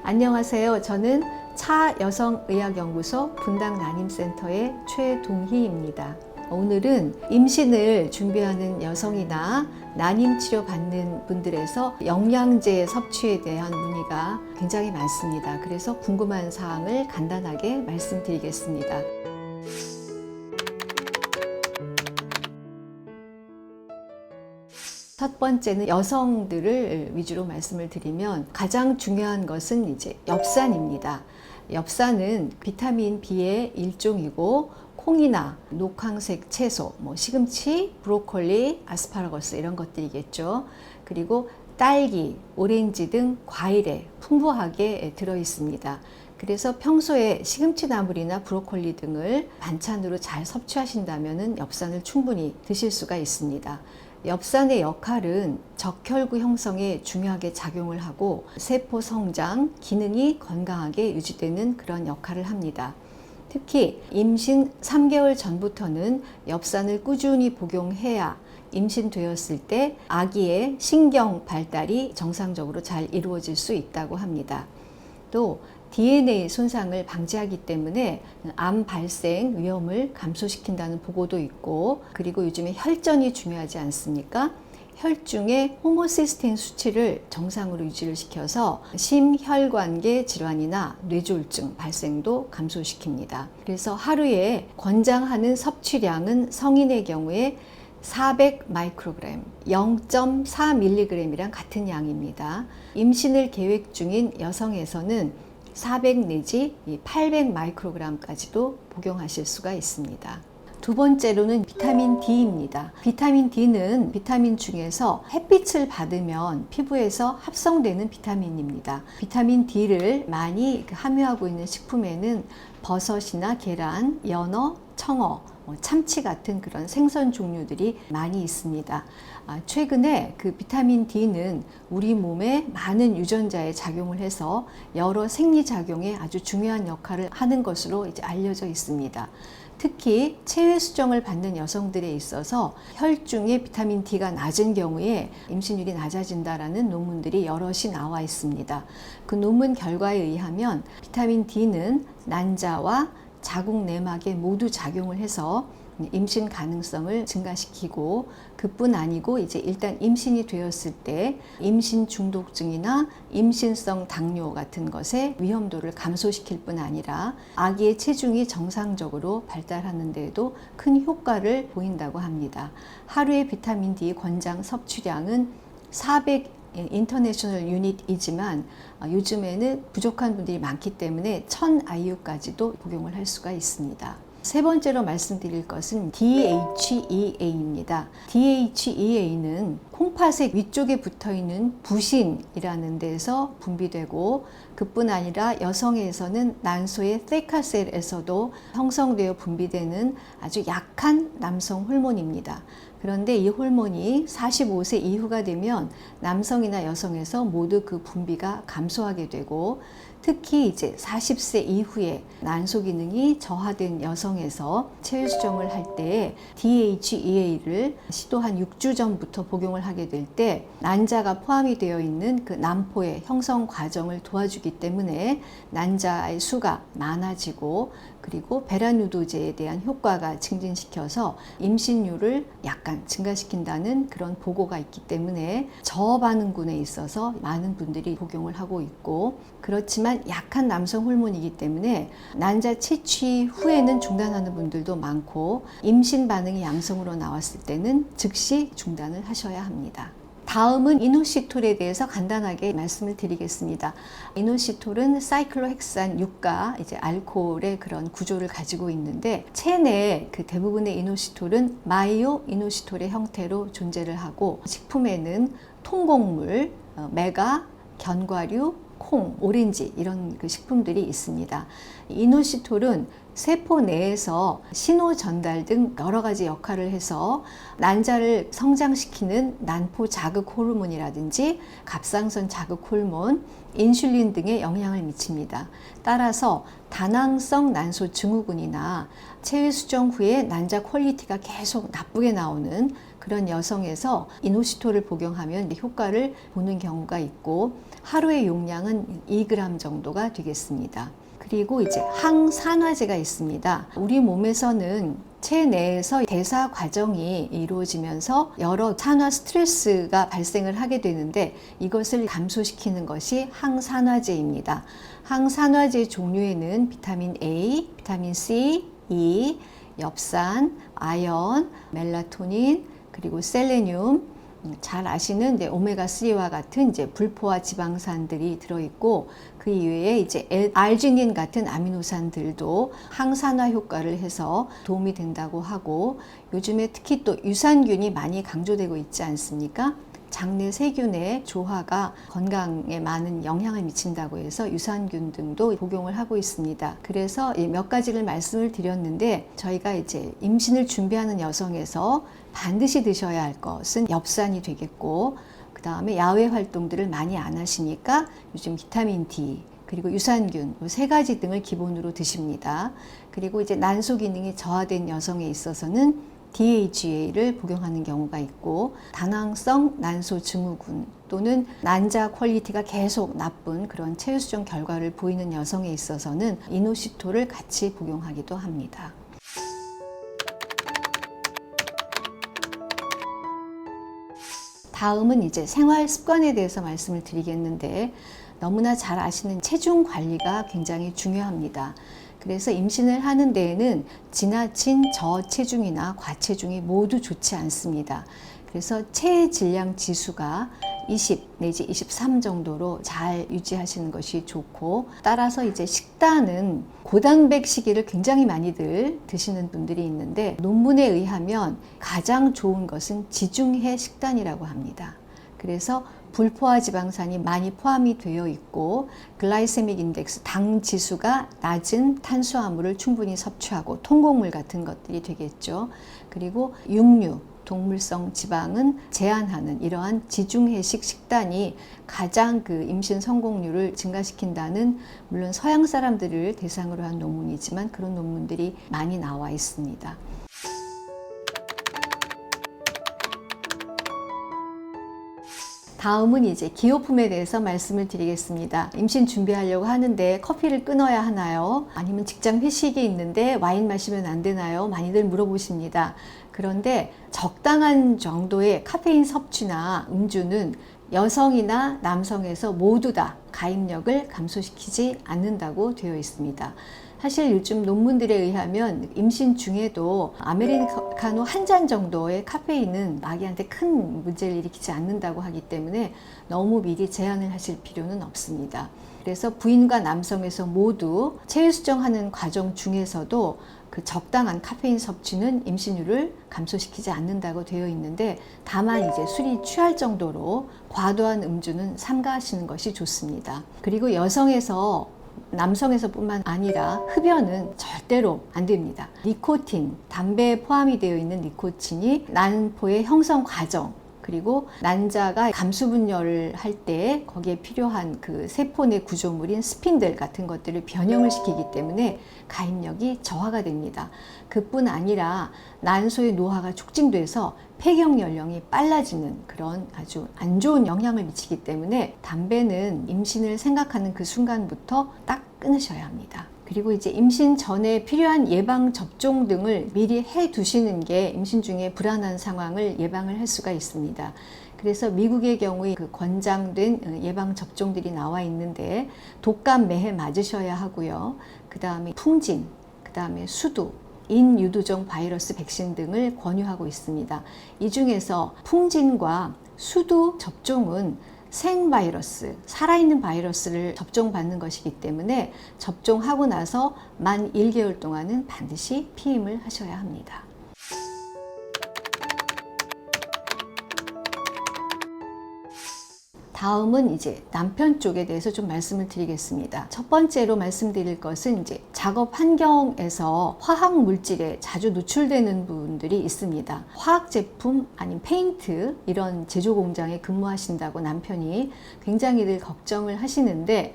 안녕하세요. 저는 차여성의학연구소 분당난임센터의 최동희입니다. 오늘은 임신을 준비하는 여성이나 난임치료 받는 분들에서 영양제 섭취에 대한 문의가 굉장히 많습니다. 그래서 궁금한 사항을 간단하게 말씀드리겠습니다. 첫 번째는 여성들을 위주로 말씀을 드리면 가장 중요한 것은 이제 엽산입니다. 엽산은 비타민 B의 일종이고 콩이나 녹황색 채소, 시금치, 브로콜리, 아스파라거스 이런 것들이겠죠. 그리고 딸기, 오렌지 등 과일에 풍부하게 들어 있습니다. 그래서 평소에 시금치 나물이나 브로콜리 등을 반찬으로 잘 섭취하신다면 엽산을 충분히 드실 수가 있습니다. 엽산의 역할은 적혈구 형성에 중요하게 작용을 하고 세포 성장, 기능이 건강하게 유지되는 그런 역할을 합니다. 특히 임신 3개월 전부터는 엽산을 꾸준히 복용해야 임신되었을 때 아기의 신경 발달이 정상적으로 잘 이루어질 수 있다고 합니다. 또 DNA 손상을 방지하기 때문에 암 발생 위험을 감소시킨다는 보고도 있고, 그리고 요즘에 혈전이 중요하지 않습니까? 혈중의 호모시스테인 수치를 정상으로 유지를 시켜서 심혈관계 질환이나 뇌졸중 발생도 감소시킵니다. 그래서 하루에 권장하는 섭취량은 성인의 경우에 400 마이크로그램, 0.4mg이랑 같은 양입니다. 임신을 계획 중인 여성에서는 400 내지 800 마이크로그램까지도 복용하실 수가 있습니다. 두 번째로는 비타민 D입니다. 비타민 D는 비타민 중에서 햇빛을 받으면 피부에서 합성되는 비타민입니다. 비타민 D를 많이 함유하고 있는 식품에는 버섯이나 계란, 연어, 청어, 참치 같은 그런 생선 종류들이 많이 있습니다. 최근에 그 비타민 D는 우리 몸에 많은 유전자에 작용을 해서 여러 생리작용에 아주 중요한 역할을 하는 것으로 이제 알려져 있습니다. 특히 체외 수정을 받는 여성들에 있어서 혈중의 비타민 D가 낮은 경우에 임신율이 낮아진다라는 논문들이 여럿이 나와 있습니다. 그 논문 결과에 의하면 비타민 D는 난자와 자궁 내막에 모두 작용을 해서 임신 가능성을 증가시키고, 그뿐 아니고 이제 일단 임신이 되었을 때 임신 중독증이나 임신성 당뇨 같은 것의 위험도를 감소시킬 뿐 아니라 아기의 체중이 정상적으로 발달하는 데에도 큰 효과를 보인다고 합니다. 하루의 비타민 D 권장 섭취량은 400 인터내셔널 유닛이지만 요즘에는 부족한 분들이 많기 때문에 1000 IU까지도 복용을 할 수가 있습니다. 세 번째로 말씀드릴 것은 DHEA입니다. DHEA는 콩팥의 위쪽에 붙어있는 부신이라는 데서 분비되고, 그뿐 아니라 여성에서는 난소의 세카셀에서도 형성되어 분비되는 아주 약한 남성 호르몬입니다. 그런데 이 호르몬이 45세 이후가 되면 남성이나 여성에서 모두 그 분비가 감소하게 되고, 특히 이제 40세 이후에 난소 기능이 저하된 여성에서 체외 수정을 할 때 DHEA를 시도 한 6주 전부터 복용을 하게 될 때 난자가 포함이 되어 있는 그 난포의 형성 과정을 도와주기 때문에 난자의 수가 많아지고, 그리고 배란유도제에 대한 효과가 증진시켜서 임신율을 약간 증가시킨다는 그런 보고가 있기 때문에 저반응군에 있어서 많은 분들이 복용을 하고 있고, 그렇지만 약한 남성 호르몬이기 때문에 난자 채취 후에는 중단하는 분들도 많고, 임신 반응이 양성으로 나왔을 때는 즉시 중단을 하셔야 합니다. 다음은 이노시톨에 대해서 간단하게 말씀을 드리겠습니다. 이노시톨은 사이클로헥산 육가 이제 알코올의 그런 구조를 가지고 있는데, 체내 그 대부분의 이노시톨은 마이오 이노시톨의 형태로 존재를 하고, 식품에는 통곡물, 메가, 견과류, 콩, 오렌지 이런 그 식품들이 있습니다. 이노시톨은 세포 내에서 신호 전달 등 여러 가지 역할을 해서 난자를 성장시키는 난포 자극 호르몬이라든지 갑상선 자극 호르몬, 인슐린 등에 영향을 미칩니다. 따라서 다낭성 난소 증후군이나 체외 수정 후에 난자 퀄리티가 계속 나쁘게 나오는 그런 여성에서 이노시토를 복용하면 효과를 보는 경우가 있고 하루의 용량은 2g 정도가 되겠습니다. 그리고 이제 항산화제가 있습니다. 우리 몸에서는 체내에서 대사 과정이 이루어지면서 여러 산화 스트레스가 발생을 하게 되는데 이것을 감소시키는 것이 항산화제입니다. 항산화제 종류에는 비타민 A, 비타민 C, E, 엽산, 아연, 멜라토닌, 그리고 셀레늄, 잘 아시는 오메가3와 같은 이제 불포화 지방산들이 들어있고 그 이외에 이제 알지닌 같은 아미노산들도 항산화 효과를 해서 도움이 된다고 하고 요즘에 특히 또 유산균이 많이 강조되고 있지 않습니까? 장내 세균의 조화가 건강에 많은 영향을 미친다고 해서 유산균 등도 복용을 하고 있습니다. 그래서 몇 가지를 말씀을 드렸는데 저희가 이제 임신을 준비하는 여성에서 반드시 드셔야 할 것은 엽산이 되겠고 그 다음에 야외 활동들을 많이 안 하시니까 요즘 비타민 D 그리고 유산균 이 3가지 등을 기본으로 드십니다. 그리고 이제 난소 기능이 저하된 여성에 있어서는 DHA를 복용하는 경우가 있고 다낭성 난소 증후군 또는 난자 퀄리티가 계속 나쁜 그런 체유수정 결과를 보이는 여성에 있어서는 이노시토를 같이 복용하기도 합니다. 다음은 이제 생활 습관에 대해서 말씀을 드리겠는데 너무나 잘 아시는 체중 관리가 굉장히 중요합니다. 그래서 임신을 하는 데에는 지나친 저체중이나 과체중이 모두 좋지 않습니다. 그래서 체의 질량 지수가 20 내지 23 정도로 잘 유지하시는 것이 좋고 따라서 이제 식단은 고단백 식이를 굉장히 많이들 드시는 분들이 있는데 논문에 의하면 가장 좋은 것은 지중해 식단이라고 합니다. 그래서 불포화 지방산이 많이 포함이 되어 있고 글라이세믹 인덱스 당 지수가 낮은 탄수화물을 충분히 섭취하고 통곡물 같은 것들이 되겠죠. 그리고 육류, 동물성 지방은 제한하는 이러한 지중해식 식단이 가장 그 임신 성공률을 증가시킨다는 물론 서양 사람들을 대상으로 한 논문이지만 그런 논문들이 많이 나와 있습니다. 다음은 이제 기호품에 대해서 말씀을 드리겠습니다. 임신 준비하려고 하는데 커피를 끊어야 하나요? 아니면 직장 회식이 있는데 와인 마시면 안 되나요? 많이들 물어보십니다. 그런데 적당한 정도의 카페인 섭취나 음주는 여성이나 남성에서 모두 다 가임력을 감소시키지 않는다고 되어 있습니다. 사실 요즘 논문들에 의하면 임신 중에도 아메리카노 한 잔 정도의 카페인은 아기한테 큰 문제를 일으키지 않는다고 하기 때문에 너무 미리 제한을 하실 필요는 없습니다. 그래서 부인과 남성에서 모두 체외 수정하는 과정 중에서도 그 적당한 카페인 섭취는 임신율을 감소시키지 않는다고 되어 있는데 다만 이제 술이 취할 정도로 과도한 음주는 삼가하시는 것이 좋습니다. 그리고 여성에서 남성에서 뿐만 아니라 흡연은 절대로 안 됩니다. 니코틴, 담배에 포함이 되어 있는 니코틴이 난포의 형성 과정 그리고 난자가 감수분열을 할 때 거기에 필요한 그 세포 내 구조물인 스핀들 같은 것들을 변형을 시키기 때문에 가임력이 저하가 됩니다. 그뿐 아니라 난소의 노화가 촉진돼서 폐경 연령이 빨라지는 그런 아주 안 좋은 영향을 미치기 때문에 담배는 임신을 생각하는 그 순간부터 딱 끊으셔야 합니다. 그리고 이제 임신 전에 필요한 예방 접종 등을 미리 해 두시는 게 임신 중에 불안한 상황을 예방을 할 수가 있습니다. 그래서 미국의 경우에 그 권장된 예방 접종들이 나와 있는데 독감 매해 맞으셔야 하고요. 그 다음에 풍진, 그 다음에 수두, 인유두종 바이러스 백신 등을 권유하고 있습니다. 이 중에서 풍진과 수두 접종은 생바이러스, 살아있는 바이러스를 접종받는 것이기 때문에 접종하고 나서 만 1개월 동안은 반드시 피임을 하셔야 합니다. 다음은 이제 남편 쪽에 대해서 좀 말씀을 드리겠습니다. 첫 번째로 말씀드릴 것은 이제 작업 환경에서 화학 물질에 자주 노출되는 분들이 있습니다. 화학 제품 아니면 페인트 이런 제조 공장에 근무하신다고 남편이 굉장히들 걱정을 하시는데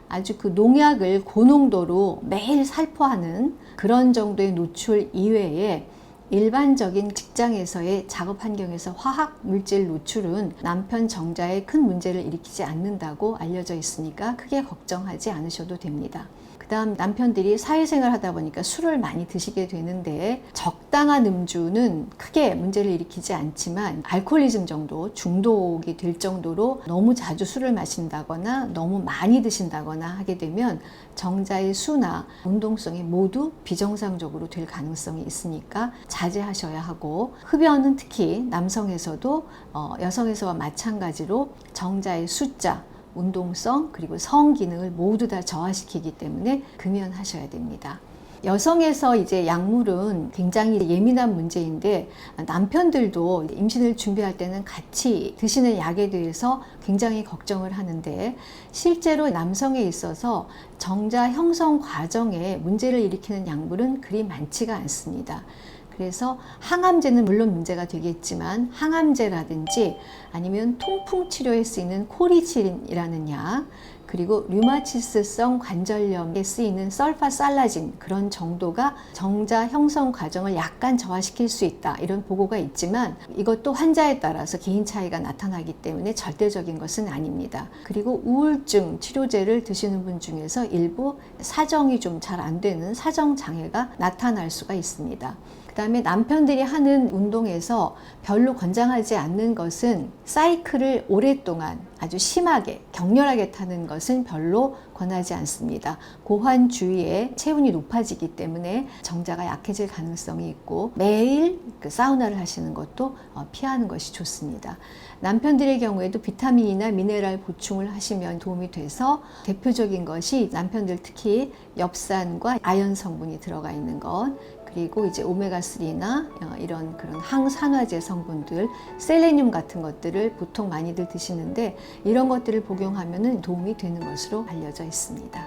아주 그 농약을 고농도로 매일 살포하는 그런 정도의 노출 이외에 일반적인 직장에서의 작업 환경에서 화학 물질 노출은 남편 정자에 큰 문제를 일으키지 않는다고 알려져 있으니까 크게 걱정하지 않으셔도 됩니다. 그다음 남편들이 사회생활 하다 보니까 술을 많이 드시게 되는데 적당한 음주는 크게 문제를 일으키지 않지만 알코올리즘 정도 중독이 될 정도로 너무 자주 술을 마신다거나 너무 많이 드신다거나 하게 되면 정자의 수나 운동성이 모두 비정상적으로 될 가능성이 있으니까 자제하셔야 하고, 흡연은 특히 남성에서도 여성에서와 마찬가지로 정자의 숫자, 운동성 그리고 성 기능을 모두 다 저하시키기 때문에 금연하셔야 됩니다. 여성에서 이제 약물은 굉장히 예민한 문제인데 남편들도 임신을 준비할 때는 같이 드시는 약에 대해서 굉장히 걱정을 하는데, 실제로 남성에 있어서 정자 형성 과정에 문제를 일으키는 약물은 그리 많지가 않습니다. 그래서 항암제는 물론 문제가 되겠지만 항암제라든지 아니면 통풍 치료에 쓰이는 코리치린이라는 약, 그리고 류마티스성 관절염에 쓰이는 설파살라진, 그런 정도가 정자 형성 과정을 약간 저하시킬 수 있다, 이런 보고가 있지만 이것도 환자에 따라서 개인 차이가 나타나기 때문에 절대적인 것은 아닙니다. 그리고 우울증 치료제를 드시는 분 중에서 일부 사정이 좀 잘 안 되는 사정 장애가 나타날 수가 있습니다. 그 다음에 남편들이 하는 운동에서 별로 권장하지 않는 것은 사이클을 오랫동안 아주 심하게 격렬하게 타는 것은 별로 권하지 않습니다. 고환 주위에 체온이 높아지기 때문에 정자가 약해질 가능성이 있고, 매일 사우나를 하시는 것도 피하는 것이 좋습니다. 남편들의 경우에도 비타민이나 미네랄 보충을 하시면 도움이 돼서, 대표적인 것이 남편들 특히 엽산과 아연 성분이 들어가 있는 것, 그리고 이제 오메가3나 이런 그런 항산화제 성분들, 셀레늄 같은 것들을 보통 많이들 드시는데 이런 것들을 복용하면 도움이 되는 것으로 알려져 있습니다.